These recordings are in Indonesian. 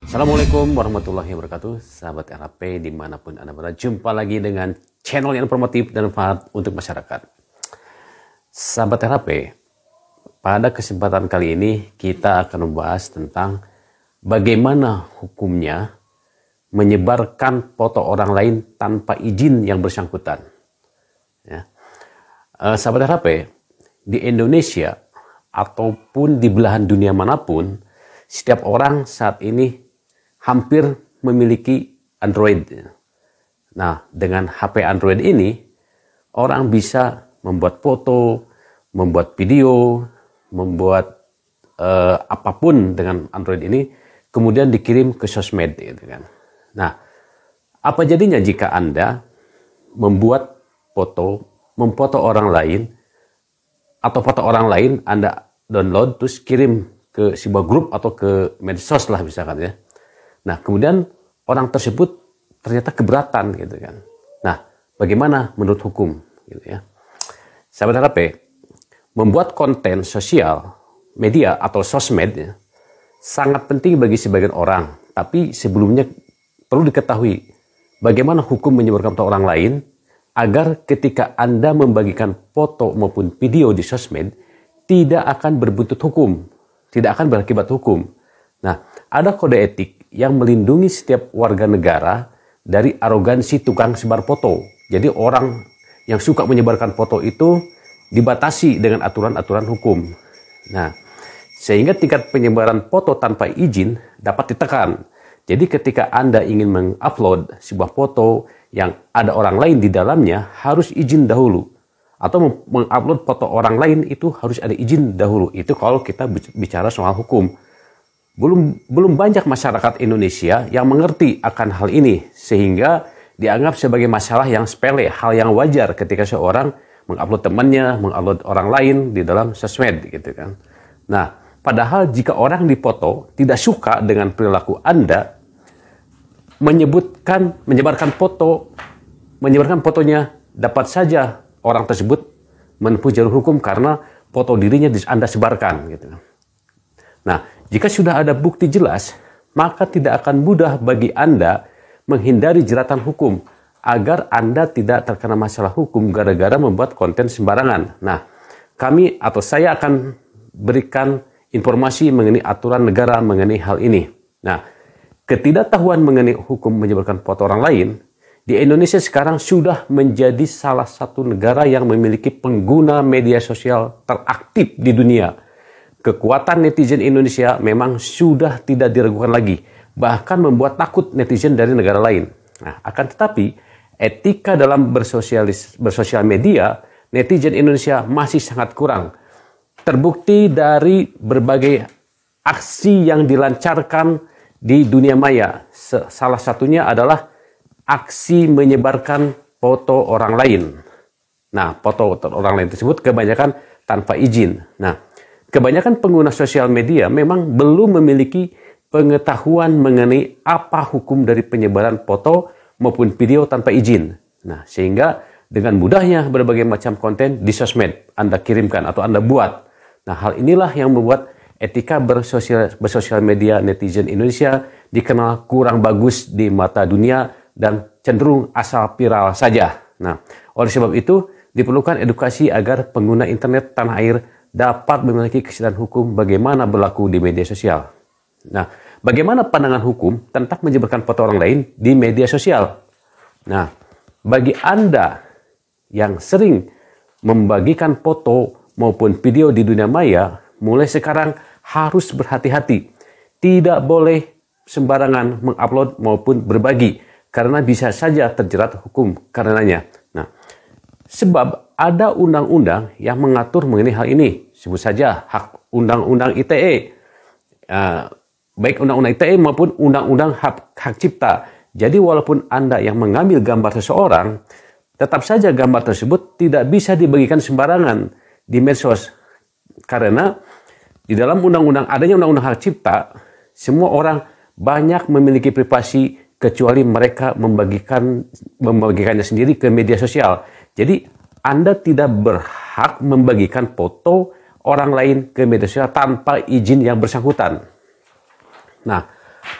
Assalamualaikum warahmatullahi wabarakatuh, sahabat RHP dimanapun Anda berada. Jumpa lagi dengan channel yang informatif dan manfaat untuk masyarakat. Sahabat RHP, pada kesempatan kali ini kita akan membahas tentang bagaimana hukumnya menyebarkan foto orang lain tanpa izin yang bersangkutan. Ya. Sahabat RHP, di Indonesia ataupun di belahan dunia manapun, setiap orang saat ini hampir memiliki Android. Nah, dengan HP Android ini, orang bisa membuat foto, membuat video, membuat apapun dengan Android ini, kemudian dikirim ke sosmed, gitu kan. Nah, apa jadinya jika Anda membuat foto, memfoto orang lain, atau foto orang lain Anda download, terus kirim ke sebuah grup atau ke medsos lah misalkan ya. Nah, kemudian orang tersebut ternyata keberatan gitu kan. Nah, bagaimana menurut hukum gitu ya. Sahabat RHP, membuat konten sosial, media atau sosmed ya, sangat penting bagi sebagian orang. Tapi sebelumnya perlu diketahui bagaimana hukum menyebarkan foto orang lain agar ketika Anda membagikan foto maupun video di sosmed tidak akan berbuntut hukum, tidak akan berakibat hukum. Nah, ada kode etik yang melindungi setiap warga negara dari arogansi tukang sebar foto. Jadi orang yang suka menyebarkan foto itu dibatasi dengan aturan-aturan hukum. Nah, sehingga tingkat penyebaran foto tanpa izin dapat ditekan. Jadi ketika Anda ingin mengupload sebuah foto yang ada orang lain di dalamnya, harus izin dahulu. Atau mengupload foto orang lain itu harus ada izin dahulu. Itu kalau kita bicara soal hukum. Belum banyak masyarakat Indonesia yang mengerti akan hal ini, sehingga dianggap sebagai masalah yang sepele, hal yang wajar ketika seorang mengupload temannya, mengupload orang lain di dalam sosmed gitu kan. Nah, padahal jika orang dipoto tidak suka dengan perilaku Anda, menyebarkan fotonya, dapat saja orang tersebut menempuh jalur hukum karena foto dirinya Anda sebarkan gitu. Nah, jika sudah ada bukti jelas, maka tidak akan mudah bagi Anda menghindari jeratan hukum agar Anda tidak terkena masalah hukum gara-gara membuat konten sembarangan. Nah, kami atau saya akan berikan informasi mengenai aturan negara mengenai hal ini. Nah, ketidaktahuan mengenai hukum menyebarkan foto orang lain di Indonesia sekarang sudah menjadi salah satu negara yang memiliki pengguna media sosial teraktif di dunia. Kekuatan netizen Indonesia memang sudah tidak diragukan lagi, bahkan membuat takut netizen dari negara lain. Nah, akan tetapi, etika dalam bersosial media, netizen Indonesia masih sangat kurang. Terbukti dari berbagai aksi yang dilancarkan di dunia maya. Salah satunya adalah aksi menyebarkan foto orang lain. Nah, foto orang lain tersebut kebanyakan tanpa izin. Nah, kebanyakan pengguna sosial media memang belum memiliki pengetahuan mengenai apa hukum dari penyebaran foto maupun video tanpa izin. Nah, sehingga dengan mudahnya berbagai macam konten di sosmed Anda kirimkan atau Anda buat. Nah, hal inilah yang membuat etika bersosial media netizen Indonesia dikenal kurang bagus di mata dunia dan cenderung asal viral saja. Nah, oleh sebab itu diperlukan edukasi agar pengguna internet tanah air dapat memiliki kesadaran hukum bagaimana berlaku di media sosial. Nah, bagaimana pandangan hukum tentang menyebarkan foto orang lain di media sosial? Nah, bagi Anda yang sering membagikan foto maupun video di dunia maya, mulai sekarang harus berhati-hati. Tidak boleh sembarangan mengupload maupun berbagi, karena bisa saja terjerat hukum karenanya. Nah, sebab ada undang-undang yang mengatur mengenai hal ini. Sebut saja hak undang-undang ITE. Baik undang-undang ITE maupun undang-undang hak cipta. Jadi walaupun Anda yang mengambil gambar seseorang, tetap saja gambar tersebut tidak bisa dibagikan sembarangan di medsos. Karena di dalam adanya undang-undang hak cipta, semua orang banyak memiliki privasi kecuali mereka membagikannya sendiri ke media sosial. Jadi Anda tidak berhak membagikan foto orang lain ke media sosial tanpa izin yang bersangkutan. Nah,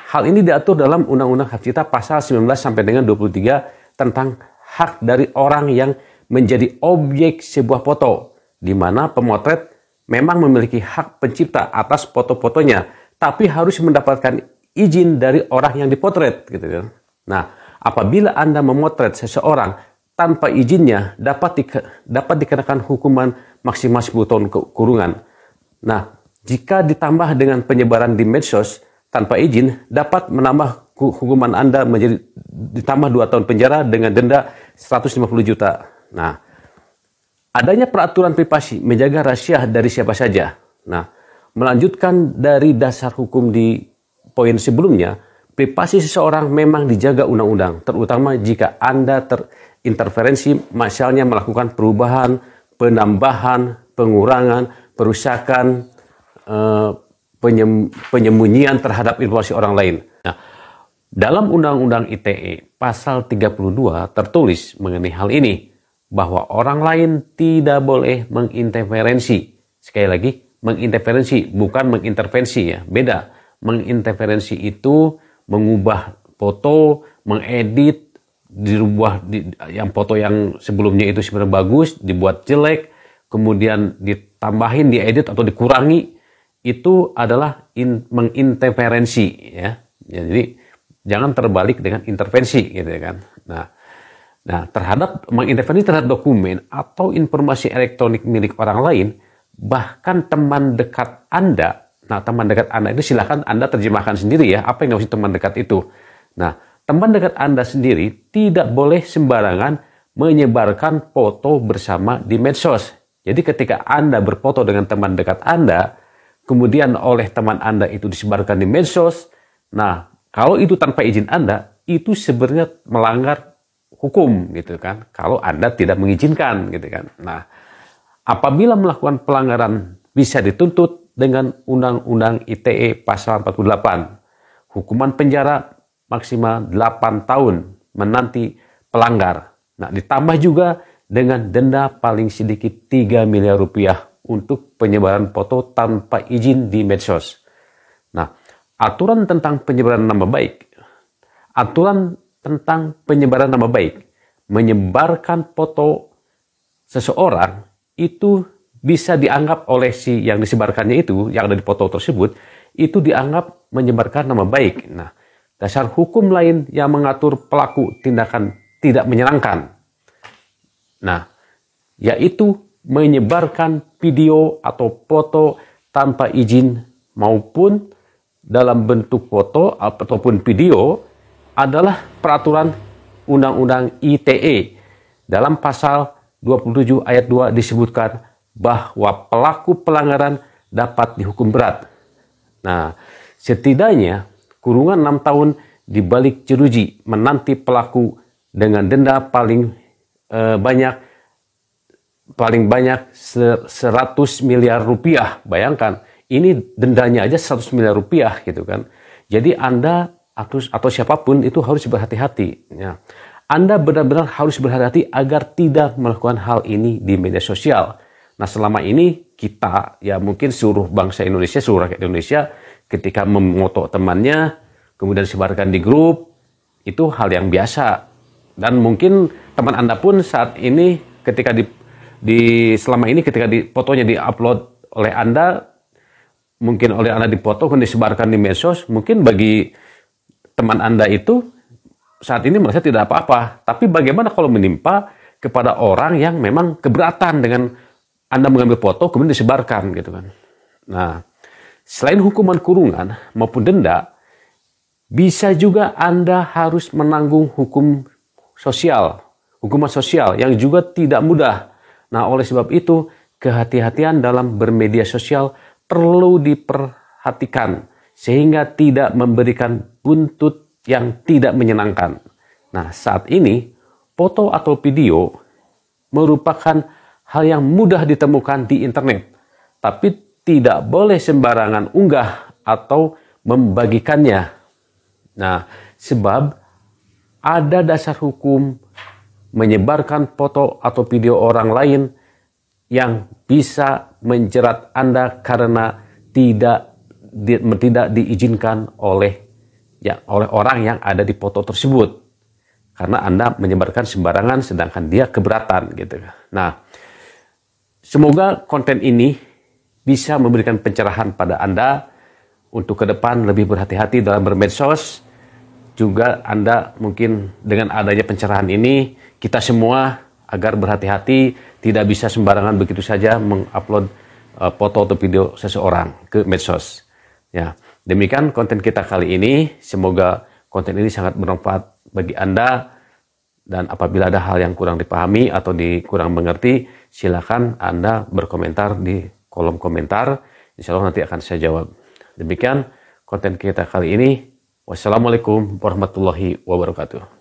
hal ini diatur dalam Undang-Undang Hak Cipta pasal 19 sampai dengan 23 tentang hak dari orang yang menjadi objek sebuah foto, di mana pemotret memang memiliki hak pencipta atas foto-fotonya, tapi harus mendapatkan izin dari orang yang dipotret, gitu kan. Nah, apabila Anda memotret seseorang tanpa izinnya, dapat dikenakan hukuman maksimal 10 tahun kurungan. Nah, jika ditambah dengan penyebaran di medsos tanpa izin, dapat menambah hukuman Anda menjadi ditambah 2 tahun penjara dengan denda 150 juta. Nah, adanya peraturan privasi menjaga rahasia dari siapa saja. Nah, melanjutkan dari dasar hukum di poin sebelumnya, privasi seseorang memang dijaga undang-undang, terutama jika Anda terinterferensi, misalnya melakukan perubahan, penambahan, pengurangan, perusakan, penyembunyian terhadap informasi orang lain. Nah, dalam Undang-Undang ITE pasal 32 tertulis mengenai hal ini, bahwa orang lain tidak boleh menginterferensi. Sekali lagi, menginterferensi bukan mengintervensi ya, beda. Menginterferensi itu mengubah foto, mengedit, dirubah yang foto yang sebelumnya itu sebenarnya bagus, dibuat jelek, kemudian ditambahin, diedit atau dikurangi, itu adalah menginterferensi ya. Jadi jangan terbalik dengan intervensi gitu kan. Nah, terhadap mengintervensi terhadap dokumen atau informasi elektronik milik orang lain, bahkan teman dekat Anda. Nah, teman dekat Anda itu silahkan Anda terjemahkan sendiri ya, apa yang maksud teman dekat itu. Nah, teman dekat Anda sendiri tidak boleh sembarangan menyebarkan foto bersama di medsos. Jadi ketika Anda berfoto dengan teman dekat Anda, kemudian oleh teman Anda itu disebarkan di medsos, nah, kalau itu tanpa izin Anda, itu sebenarnya melanggar hukum gitu kan, kalau Anda tidak mengizinkan gitu kan. Nah, apabila melakukan pelanggaran bisa dituntut dengan Undang-Undang ITE pasal 48, hukuman penjara maksimal 8 tahun menanti pelanggar. Nah, ditambah juga dengan denda paling sedikit 3 miliar rupiah untuk penyebaran foto tanpa izin di medsos. Nah, aturan tentang penyebaran nama baik, menyebarkan foto seseorang itu bisa dianggap oleh si yang disebarkannya itu, yang ada di foto tersebut, itu dianggap menyebarkan nama baik. Nah, dasar hukum lain yang mengatur pelaku tindakan tidak menyenangkan, nah, yaitu menyebarkan video atau foto tanpa izin maupun dalam bentuk foto ataupun video adalah peraturan Undang-Undang ITE. Dalam pasal 27 ayat 2 disebutkan bahwa pelaku pelanggaran dapat dihukum berat. Nah, setidaknya kurungan 6 tahun di balik jeruji menanti pelaku dengan denda paling banyak 100 miliar rupiah. Bayangkan, ini dendanya aja 100 miliar rupiah gitu kan. Jadi Anda atau siapapun itu harus berhati-hati. Ya. Anda benar-benar harus berhati-hati agar tidak melakukan hal ini di media sosial. Nah, selama ini kita, ya mungkin seluruh bangsa Indonesia, seluruh rakyat Indonesia, ketika memoto temannya, kemudian disebarkan di grup, itu hal yang biasa. Dan mungkin teman Anda pun saat ini ketika selama ini ketika fotonya di-upload oleh Anda, mungkin oleh Anda dipoto, kemudian disebarkan di medsos, mungkin bagi teman Anda itu saat ini merasa tidak apa-apa. Tapi bagaimana kalau menimpa kepada orang yang memang keberatan dengan Anda mengambil foto kemudian disebarkan gitu kan. Nah, selain hukuman kurungan maupun denda, bisa juga Anda harus menanggung hukuman sosial yang juga tidak mudah. Nah, oleh sebab itu, kehati-hatian dalam bermedia sosial perlu diperhatikan sehingga tidak memberikan buntut yang tidak menyenangkan. Nah, saat ini, foto atau video merupakan hal yang mudah ditemukan di internet, tapi tidak boleh sembarangan unggah atau membagikannya. Nah, sebab ada dasar hukum menyebarkan foto atau video orang lain yang bisa menjerat Anda karena tidak diizinkan oleh ya oleh orang yang ada di foto tersebut. Karena Anda menyebarkan sembarangan sedangkan dia keberatan gitu. Nah, semoga konten ini bisa memberikan pencerahan pada Anda untuk ke depan lebih berhati-hati dalam bermedsos. Juga Anda mungkin dengan adanya pencerahan ini, kita semua agar berhati-hati, tidak bisa sembarangan begitu saja mengupload foto atau video seseorang ke medsos. Ya, demikian konten kita kali ini. Semoga konten ini sangat bermanfaat bagi Anda, dan apabila ada hal yang kurang dipahami atau kurang mengerti, silakan Anda berkomentar di kolom komentar. Insya Allah nanti akan saya jawab. Demikian konten kita kali ini. Wassalamualaikum warahmatullahi wabarakatuh.